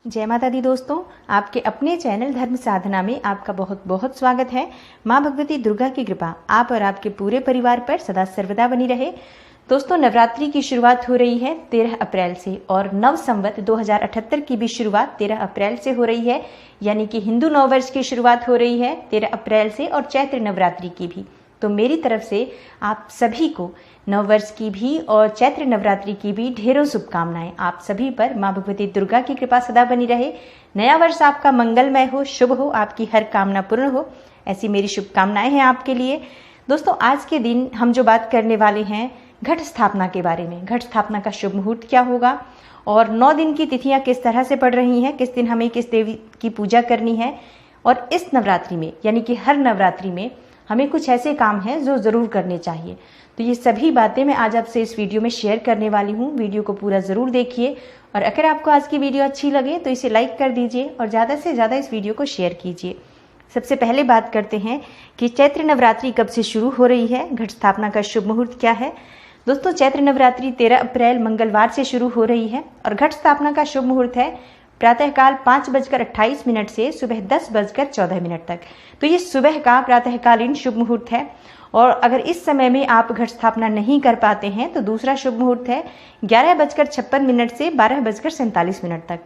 जय माता दी दोस्तों, आपके अपने चैनल धर्म साधना में आपका बहुत बहुत स्वागत है। माँ भगवती दुर्गा की कृपा आप और आपके पूरे परिवार पर सदा सर्वदा बनी रहे। दोस्तों, नवरात्रि की शुरुआत हो रही है 13 अप्रैल से और नव संवत 2078 की भी शुरुआत 13 अप्रैल से हो रही है, यानी कि हिंदू नववर्ष की शुरुआत हो रही है 13 अप्रैल से और चैत्र नवरात्रि की भी। तो मेरी तरफ से आप सभी को नववर्ष की भी और चैत्र नवरात्रि की भी ढेरों शुभकामनाएं। आप सभी पर माँ भगवती दुर्गा की कृपा सदा बनी रहे। नया वर्ष आपका मंगलमय हो, शुभ हो, आपकी हर कामना पूर्ण हो, ऐसी मेरी शुभकामनाएं हैं आपके लिए। दोस्तों, आज के दिन हम जो बात करने वाले हैं घट स्थापना के बारे में। घट स्थापना का शुभ मुहूर्त क्या होगा और 9 दिन की तिथियां किस तरह से पड़ रही हैं, किस दिन हमें किस देवी की पूजा करनी है, और इस नवरात्रि में यानी कि हर नवरात्रि में हमें कुछ ऐसे काम हैं जो ज़रूर करने चाहिए। तो ये सभी बातें मैं आज आपसे इस वीडियो में शेयर करने वाली हूँ। वीडियो को पूरा ज़रूर देखिए और अगर आपको आज की वीडियो अच्छी लगे तो इसे लाइक कर दीजिए और ज़्यादा से ज़्यादा इस वीडियो को शेयर कीजिए। सबसे पहले बात करते हैं कि चैत्र नवरात्रि कब से शुरू हो रही है, घट स्थापना का शुभ मुहूर्त क्या है। दोस्तों, चैत्र नवरात्रि 13 अप्रैल मंगलवार से शुरू हो रही है और घट स्थापना का शुभ मुहूर्त है प्रातःकाल 5:28 से सुबह 10:14 तक। तो ये सुबह का प्रातःकालीन शुभ मुहूर्त है और अगर इस समय में आप घट स्थापना नहीं कर पाते हैं तो दूसरा शुभ मुहूर्त है 11:56 से 12:47 तक।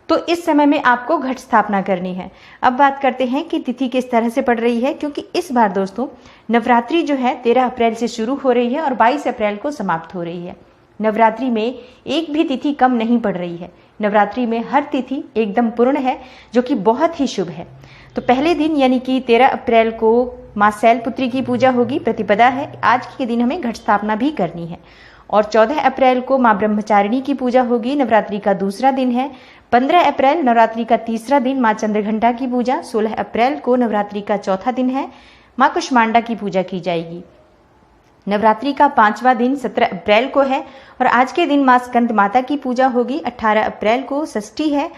तो इस समय में आपको घट स्थापना करनी है। अब बात करते हैं कि तिथि किस तरह से पड़ रही है, क्योंकि इस बार दोस्तों नवरात्रि जो है 13 अप्रैल से शुरू हो रही है और 22 अप्रैल को समाप्त हो रही है। नवरात्रि में एक भी तिथि कम नहीं पड़ रही है। नवरात्रि में हर तिथि एकदम पूर्ण है, जो कि बहुत ही शुभ है। तो पहले दिन यानी कि 13 अप्रैल को माँ शैलपुत्री की पूजा होगी, प्रतिपदा है। आज के दिन हमें घट स्थापना भी करनी है। और 14 अप्रैल को माँ ब्रह्मचारिणी की पूजा होगी, नवरात्रि का दूसरा दिन है। 15 अप्रैल नवरात्रि का तीसरा दिन, माँ चंद्रघंटा की पूजा। 16 अप्रैल को नवरात्रि का चौथा दिन है, माँ कुष्मांडा की पूजा की जाएगी। नवरात्रि का 5वां दिन 17 अप्रैल को है और आज के दिन माँ स्कंद माता की पूजा होगी। 18 अप्रैल को षष्ठी है,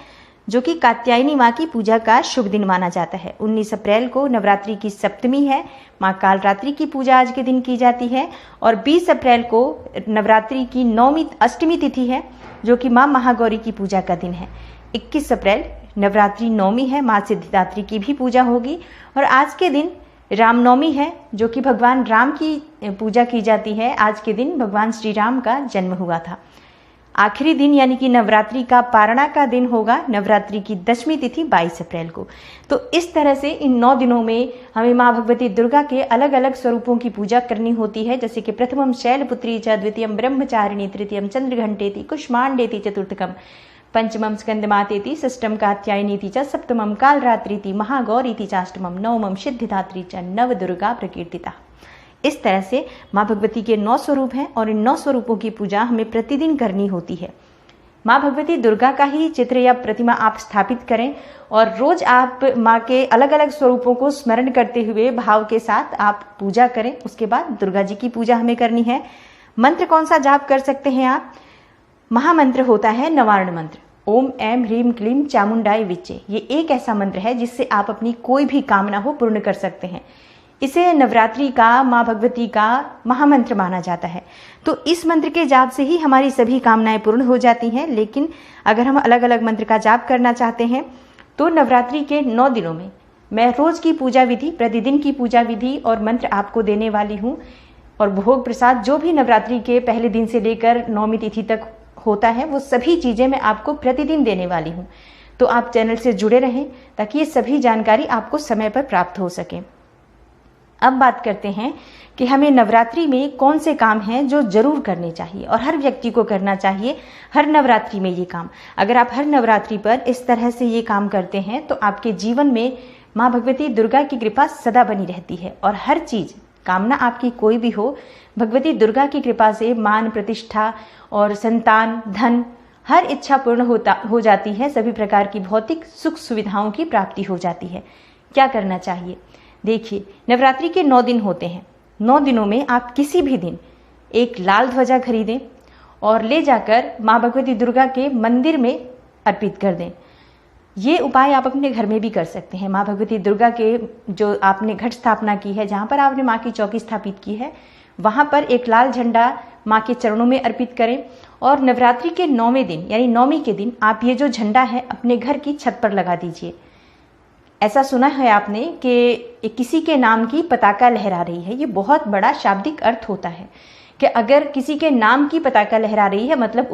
जो कि कात्यायनी माँ की पूजा का शुभ दिन माना जाता है। 19 अप्रैल को नवरात्रि की सप्तमी है, माँ कालरात्रि की पूजा आज के दिन की जाती है। और 20 अप्रैल को नवरात्रि की अष्टमी तिथि है, जो कि माँ महागौरी की पूजा का दिन है। 21 अप्रैल नवरात्रि नवमी है, माँ सिद्धिदात्री की भी पूजा होगी। और आज के दिन रामनवमी है, जो कि भगवान राम की पूजा की जाती है। आज के दिन भगवान श्री राम का जन्म हुआ था। आखिरी दिन यानी कि नवरात्रि का पारणा का दिन होगा, नवरात्रि की 10वीं तिथि 22 अप्रैल को। तो इस तरह से इन 9 दिनों में हमें माँ भगवती दुर्गा के अलग अलग स्वरूपों की पूजा करनी होती है, जैसे कि प्रथमम शैलपुत्री च, द्वितीयम ब्रह्मचारिणी, तृतीयम चंद्रघंटेति, कुष्मांडेति, चतुर्थकम पंचमम स्कंदमातेति, षष्ठम कात्यायनीति च, सप्तमम कालरात्रीति, महागौरीति चाष्टमम, नवमम सिद्धिदात्री च, नव दुर्गा प्रकीर्तिता। इस तरह से माँ भगवती के 9 स्वरूप हैं और इन 9 स्वरूपों की पूजा हमें प्रतिदिन करनी होती है। माँ भगवती दुर्गा का ही चित्र या प्रतिमा आप स्थापित करें और रोज आप माँ के अलग अलग स्वरूपों को स्मरण करते हुए भाव के साथ आप पूजा करें। उसके बाद दुर्गा जी की पूजा हमें करनी है। मंत्र कौन सा जाप कर सकते हैं आप? महामंत्र होता है नवारण मंत्र, ओम ऐं ह्रीं क्लीं चामुंडाय विच्चे। ये एक ऐसा मंत्र है जिससे आप अपनी कोई भी कामना हो पूर्ण कर सकते हैं। इसे नवरात्रि का माँ भगवती का महामंत्र माना जाता है। तो इस मंत्र के जाप से ही हमारी सभी कामनाएं पूर्ण हो जाती हैं। लेकिन अगर हम अलग अलग मंत्र का जाप करना चाहते हैं तो नवरात्रि के 9 दिनों में मैं रोज की पूजा विधि, प्रतिदिन की पूजा विधि और मंत्र आपको देने वाली हूँ। और भोग प्रसाद जो भी नवरात्रि के पहले दिन से लेकर 9वीं तिथि तक होता है, वो सभी चीज़ें मैं आपको प्रतिदिन देने वाली हूँ। तो आप चैनल से जुड़े रहें ताकि ये सभी जानकारी आपको समय पर प्राप्त हो सके। अब बात करते हैं कि हमें नवरात्रि में कौन से काम हैं जो जरूर करने चाहिए और हर व्यक्ति को करना चाहिए हर नवरात्रि में ये काम। अगर आप हर नवरात्रि पर इस तरह से ये काम करते हैं तो आपके जीवन में माँ भगवती दुर्गा की कृपा सदा बनी रहती है और हर चीज़, कामना आपकी कोई भी हो, भगवती दुर्गा की कृपा से मान प्रतिष्ठा और संतान, धन, हर इच्छा पूर्ण हो जाती है। सभी प्रकार की भौतिक सुख सुविधाओं की प्राप्ति हो जाती है। क्या करना चाहिए? देखिए, नवरात्रि के 9 दिन होते हैं। 9 दिनों में आप किसी भी दिन एक लाल ध्वजा खरीदें और ले जाकर माँ भगवती दुर्गा के मंदिर में अर्पित कर दें। ये उपाय आप अपने घर में भी कर सकते हैं। माँ भगवती दुर्गा के जो आपने घट स्थापना की है, जहाँ पर आपने माँ की चौकी स्थापित की है, वहां पर एक लाल झंडा माँ के चरणों में अर्पित करें। और नवरात्रि के 9वें दिन यानी नवमी के दिन आप ये जो झंडा है अपने घर की छत पर लगा दीजिए। ऐसा सुना है आपने कि किसी के नाम की पताका लहरा रही है, ये बहुत बड़ा शाब्दिक अर्थ होता है कि अगर किसी के नाम की पताका लहरा रही है मतलब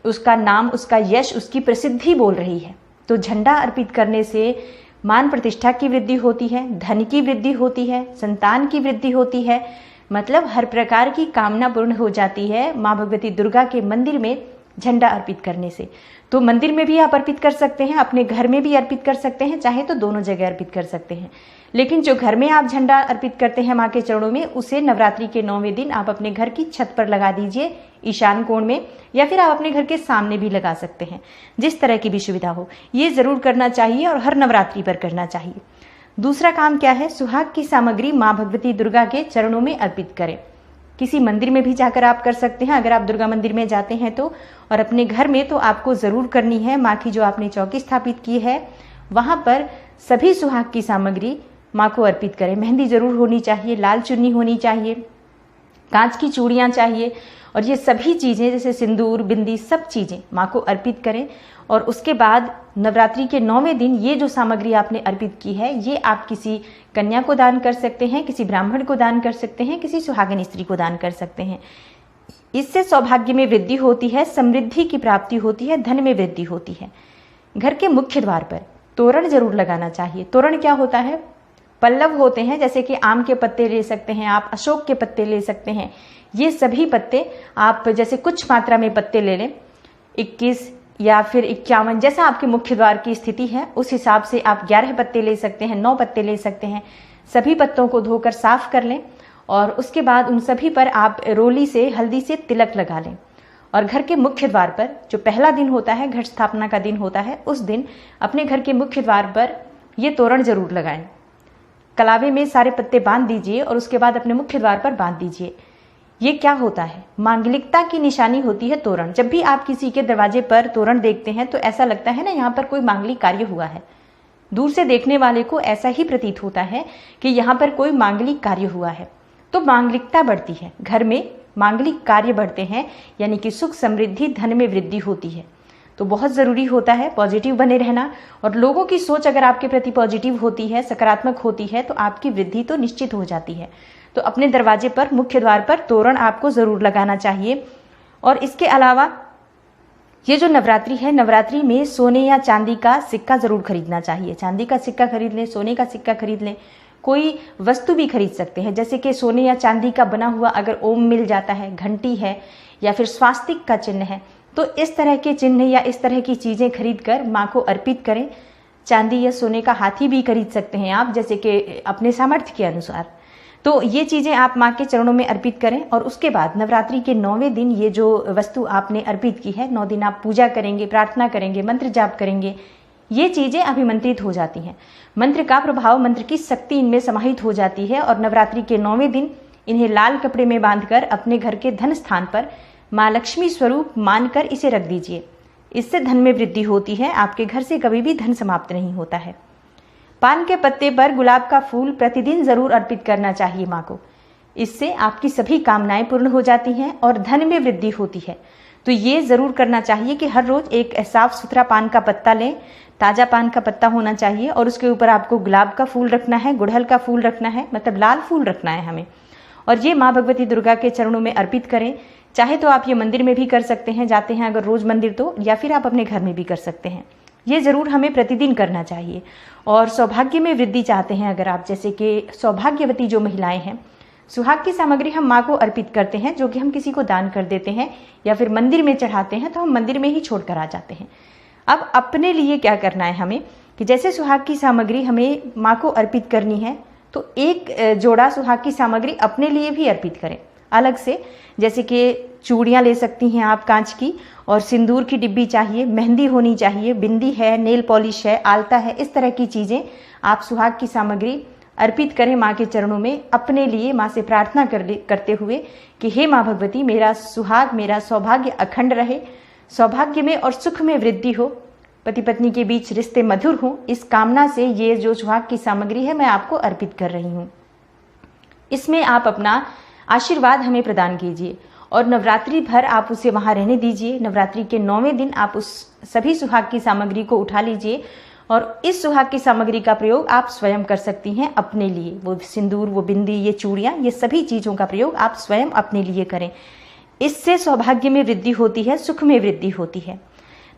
उसका नाम, उसका यश, उसकी प्रसिद्धि बोल रही है। तो झंडा अर्पित करने से मान प्रतिष्ठा की वृद्धि होती है, धन की वृद्धि होती है, संतान की वृद्धि होती है, मतलब हर प्रकार की कामना पूर्ण हो जाती है माँ भगवती दुर्गा के मंदिर में झंडा अर्पित करने से। तो मंदिर में भी आप अर्पित कर सकते हैं, अपने घर में भी अर्पित कर सकते हैं, चाहे तो दोनों जगह अर्पित कर सकते हैं। लेकिन जो घर में आप झंडा अर्पित करते हैं माँ के चरणों में, उसे नवरात्रि के 9वें दिन आप अपने घर की छत पर लगा दीजिए, ईशान कोण में, या फिर आप अपने घर के सामने भी लगा सकते हैं, जिस तरह की भी सुविधा हो। ये जरूर करना चाहिए और हर नवरात्रि पर करना चाहिए। दूसरा काम क्या है, सुहाग की सामग्री माँ भगवती दुर्गा के चरणों में अर्पित करें। किसी मंदिर में भी जाकर आप कर सकते हैं, अगर आप दुर्गा मंदिर में जाते हैं तो, और अपने घर में तो आपको जरूर करनी है। माँ की जो आपने चौकी स्थापित की है वहां पर सभी सुहाग की सामग्री माँ को अर्पित करें। मेहंदी जरूर होनी चाहिए, लाल चुन्नी होनी चाहिए, कांच की चूड़ियां चाहिए, और ये सभी चीजें जैसे सिंदूर, बिंदी, सब चीजें माँ को अर्पित करें। और उसके बाद नवरात्रि के 9वें दिन ये जो सामग्री आपने अर्पित की है, ये आप किसी कन्या को दान कर सकते हैं, किसी ब्राह्मण को दान कर सकते हैं, किसी सुहागिन स्त्री को दान कर सकते हैं। इससे सौभाग्य में वृद्धि होती है, समृद्धि की प्राप्ति होती है, धन में वृद्धि होती है। घर के मुख्य द्वार पर तोरण जरूर लगाना चाहिए। तोरण क्या होता है, पल्लव होते हैं, जैसे कि आम के पत्ते ले सकते हैं आप, अशोक के पत्ते ले सकते हैं। ये सभी पत्ते आप जैसे कुछ मात्रा में पत्ते ले लें, 21 या फिर 51, जैसा आपके मुख्य द्वार की स्थिति है उस हिसाब से आप 11 पत्ते ले सकते हैं, 9 पत्ते ले सकते हैं। सभी पत्तों को धोकर साफ कर लें और उसके बाद उन सभी पर आप रोली से हल्दी से तिलक लगा लें। और घर के मुख्य द्वार पर जो पहला दिन होता है, घट स्थापना का दिन होता है, उस दिन अपने घर के मुख्य द्वार पर ये तोरण जरूर लगाएं। कलावे में सारे पत्ते बांध दीजिए और उसके बाद अपने मुख्य द्वार पर बांध दीजिए। ये क्या होता है, मांगलिकता की निशानी होती है तोरण। जब भी आप किसी के दरवाजे पर तोरण देखते हैं तो ऐसा लगता है ना यहाँ पर कोई मांगलिक कार्य हुआ है। दूर से देखने वाले को ऐसा ही प्रतीत होता है कि यहाँ पर कोई मांगलिक कार्य हुआ है। तो मांगलिकता बढ़ती है, घर में मांगलिक कार्य बढ़ते हैं, यानी कि सुख, समृद्धि, धन में वृद्धि होती है। तो बहुत जरूरी होता है पॉजिटिव बने रहना, और लोगों की सोच अगर आपके प्रति पॉजिटिव होती है, सकारात्मक होती है, तो आपकी वृद्धि तो निश्चित हो जाती है। तो अपने दरवाजे पर, मुख्य द्वार पर तोरण आपको जरूर लगाना चाहिए। और इसके अलावा ये जो नवरात्रि है, नवरात्रि में सोने या चांदी का सिक्का जरूर खरीदना चाहिए। चांदी का सिक्का खरीद लें, सोने का सिक्का खरीद लें, कोई वस्तु भी खरीद सकते हैं, जैसे कि सोने या चांदी का बना हुआ अगर ओम मिल जाता है, घंटी है, या फिर स्वास्तिक का चिन्ह है, तो इस तरह के चिन्ह या इस तरह की चीजें खरीद कर माँ को अर्पित करें। चांदी या सोने का हाथी भी खरीद सकते हैं आप, जैसे कि अपने सामर्थ्य के अनुसार। तो ये चीजें आप माँ के चरणों में अर्पित करें। और उसके बाद नवरात्रि के 9वें दिन ये जो वस्तु आपने अर्पित की है, 9 दिन आप पूजा करेंगे, प्रार्थना करेंगे, मंत्र जाप करेंगे, ये चीजें अभिमंत्रित हो जाती हैं। मंत्र का प्रभाव, मंत्र की शक्ति इनमें समाहित हो जाती है। और नवरात्रि के 9वें दिन इन्हें लाल कपड़े में बांधकर अपने घर के धन स्थान पर माँ लक्ष्मी स्वरूप मानकर इसे रख दीजिए। इससे धन में वृद्धि होती है, आपके घर से कभी भी धन समाप्त नहीं होता है। पान के पत्ते पर गुलाब का फूल प्रतिदिन जरूर अर्पित करना चाहिए माँ को। इससे आपकी सभी कामनाएं पूर्ण हो जाती हैं और धन में वृद्धि होती है। तो ये जरूर करना चाहिए कि हर रोज एक साफ सुथरा पान का पत्ता लें, ताजा पान का पत्ता होना चाहिए, और उसके ऊपर आपको गुलाब का फूल रखना है, गुड़हल का फूल रखना है, मतलब लाल फूल रखना है हमें। और ये माँ भगवती दुर्गा के चरणों में अर्पित करें। चाहे तो आप ये मंदिर में भी कर सकते हैं, जाते हैं अगर रोज मंदिर तो, या फिर आप अपने घर में भी कर सकते हैं। ये जरूर हमें प्रतिदिन करना चाहिए। और सौभाग्य में वृद्धि चाहते हैं अगर आप, जैसे कि सौभाग्यवती जो महिलाएं हैं, सुहाग की सामग्री हम माँ को अर्पित करते हैं, जो कि हम किसी को दान कर देते हैं या फिर मंदिर में चढ़ाते हैं, तो हम मंदिर में ही छोड़कर आ जाते हैं। अब अपने लिए क्या करना है हमें, कि जैसे सुहाग की सामग्री हमें माँ को अर्पित करनी है, तो एक जोड़ा सुहाग की सामग्री अपने लिए भी अर्पित करें अलग से। जैसे कि चूड़ियाँ ले सकती हैं आप कांच की, और सिंदूर की डिब्बी चाहिए, मेहंदी होनी चाहिए, बिंदी है, नेल पॉलिश है, आलता है, इस तरह की चीज़ें आप सुहाग की सामग्री अर्पित करें माँ के चरणों में, अपने लिए माँ से प्रार्थना करते हुए कि हे माँ भगवती, मेरा सुहाग, मेरा सौभाग्य अखंड रहे, सौभाग्य में और सुख में वृद्धि हो, पति पत्नी के बीच रिश्ते मधुर हों। इस कामना से ये जो सुहाग की सामग्री है मैं आपको अर्पित कर रही हूँ। इसमें आप अपना आशीर्वाद हमें प्रदान कीजिए और नवरात्रि भर आप उसे वहाँ रहने दीजिए। नवरात्रि के 9वें दिन आप उस सभी सुहाग की सामग्री को उठा लीजिए और इस सुहाग की सामग्री का प्रयोग आप स्वयं कर सकती हैं अपने लिए। वो सिंदूर, वो बिंदी, ये चूड़ियाँ, ये सभी चीज़ों का प्रयोग आप स्वयं अपने लिए करें। इससे सौभाग्य में वृद्धि होती है, सुख में वृद्धि होती है।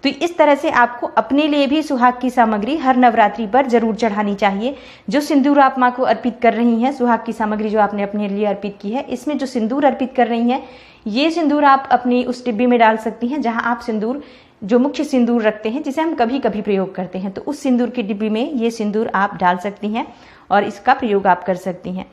तो इस तरह से आपको अपने लिए भी सुहाग की सामग्री हर नवरात्रि पर जरूर चढ़ानी चाहिए। जो सिंदूर आप माँ को अर्पित कर रही हैं, सुहाग की सामग्री जो आपने अपने लिए अर्पित की है, इसमें जो सिंदूर अर्पित कर रही हैं, ये सिंदूर आप अपनी उस डिब्बी में डाल सकती हैं जहां आप सिंदूर, जो मुख्य सिंदूर रखते हैं, जिसे हम कभी कभी प्रयोग करते हैं, तो उस सिंदूर की डिब्बी में ये सिंदूर आप डाल सकती हैं और इसका प्रयोग आप कर सकती हैं।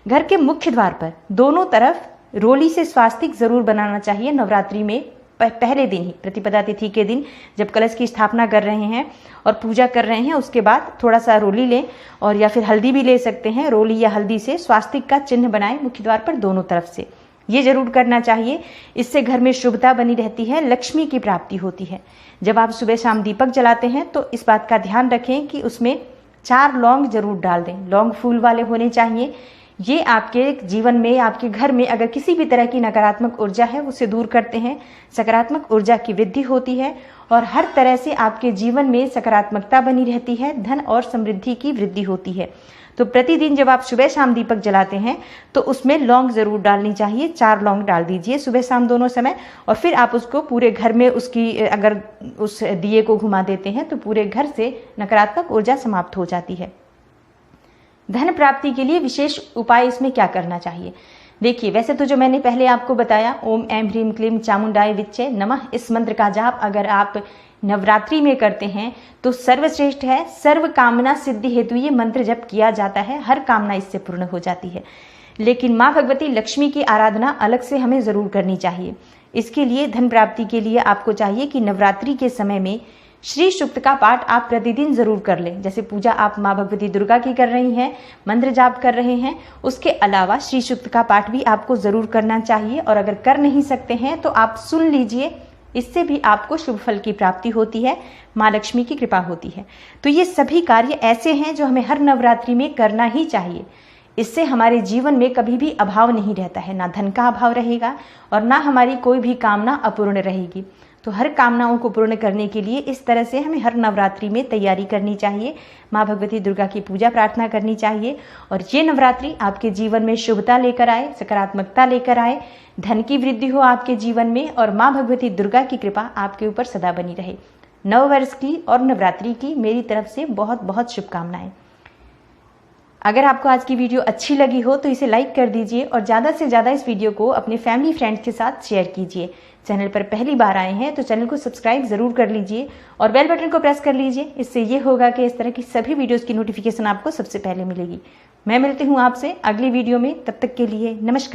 घर के मुख्य द्वार पर दोनों तरफ रोली से स्वास्तिक जरूर बनाना चाहिए। नवरात्रि में पहले दिन ही, प्रतिपदा तिथि के दिन जब कलश की स्थापना कर रहे हैं और पूजा कर रहे हैं, उसके बाद थोड़ा सा रोली लें और या फिर हल्दी भी ले सकते हैं। रोली या हल्दी से स्वास्तिक का चिन्ह बनाएं मुख्य द्वार पर दोनों तरफ से, ये जरूर करना चाहिए। इससे घर में शुभता बनी रहती है, लक्ष्मी की प्राप्ति होती है। जब आप सुबह शाम दीपक जलाते हैं तो इस बात का ध्यान रखें कि उसमें 4 लौंग जरूर डाल दें। लौंग फूल वाले होने चाहिए। ये आपके जीवन में, आपके घर में अगर किसी भी तरह की नकारात्मक ऊर्जा है उसे दूर करते हैं, सकारात्मक ऊर्जा की वृद्धि होती है और हर तरह से आपके जीवन में सकारात्मकता बनी रहती है, धन और समृद्धि की वृद्धि होती है। तो प्रतिदिन जब आप सुबह शाम दीपक जलाते हैं तो उसमें लौंग जरूर डालनी चाहिए। 4 लौंग डाल दीजिए सुबह शाम दोनों समय और फिर आप उसको पूरे घर में, उसकी अगर उस दिए को घुमा देते हैं तो पूरे घर से नकारात्मक ऊर्जा समाप्त हो जाती है। धन प्राप्ति के लिए विशेष उपाय इसमें क्या करना चाहिए? देखिए, वैसे तो जो मैंने पहले आपको बताया, ओम ऐं ह्रीं क्लीं चामुंडाय विच्चे नमः, इस मंत्र का जाप अगर आप नवरात्रि में करते हैं तो सर्वश्रेष्ठ है। सर्व कामना सिद्धि हेतु ये मंत्र जब किया जाता है, हर कामना इससे पूर्ण हो जाती है। लेकिन माँ भगवती लक्ष्मी की आराधना अलग से हमें जरूर करनी चाहिए। इसके लिए, धन प्राप्ति के लिए आपको चाहिए कि नवरात्रि के समय में श्री सूक्त का पाठ आप प्रतिदिन जरूर कर लें। जैसे पूजा आप माँ भगवती दुर्गा की कर रही हैं, मंत्र जाप कर रहे हैं, उसके अलावा श्री सूक्त का पाठ भी आपको जरूर करना चाहिए। और अगर कर नहीं सकते हैं तो आप सुन लीजिए, इससे भी आपको शुभ फल की प्राप्ति होती है, माँ लक्ष्मी की कृपा होती है। तो ये सभी कार्य ऐसे हैं जो हमें हर नवरात्रि में करना ही चाहिए। इससे हमारे जीवन में कभी भी अभाव नहीं रहता है, ना धन का अभाव रहेगा और ना हमारी कोई भी कामना अपूर्ण रहेगी। तो हर कामनाओं को पूर्ण करने के लिए इस तरह से हमें हर नवरात्रि में तैयारी करनी चाहिए, माँ भगवती दुर्गा की पूजा प्रार्थना करनी चाहिए और ये नवरात्रि आपके जीवन में शुभता लेकर आए, सकारात्मकता लेकर आए, धन की वृद्धि हो आपके जीवन में और माँ भगवती दुर्गा की कृपा आपके ऊपर सदा बनी रहे। नववर्ष की और नवरात्रि की मेरी तरफ से बहुत बहुत शुभकामनाएं। अगर आपको आज की वीडियो अच्छी लगी हो तो इसे लाइक कर दीजिए और ज़्यादा से ज़्यादा इस वीडियो को अपने फैमिली फ्रेंड्स के साथ शेयर कीजिए। चैनल पर पहली बार आए हैं तो चैनल को सब्सक्राइब जरूर कर लीजिए और बेल बटन को प्रेस कर लीजिए। इससे ये होगा कि इस तरह की सभी वीडियोस की नोटिफिकेशन आपको सबसे पहले मिलेगी। मैं मिलती हूँ आपसे अगली वीडियो में, तब तक के लिए नमस्कार।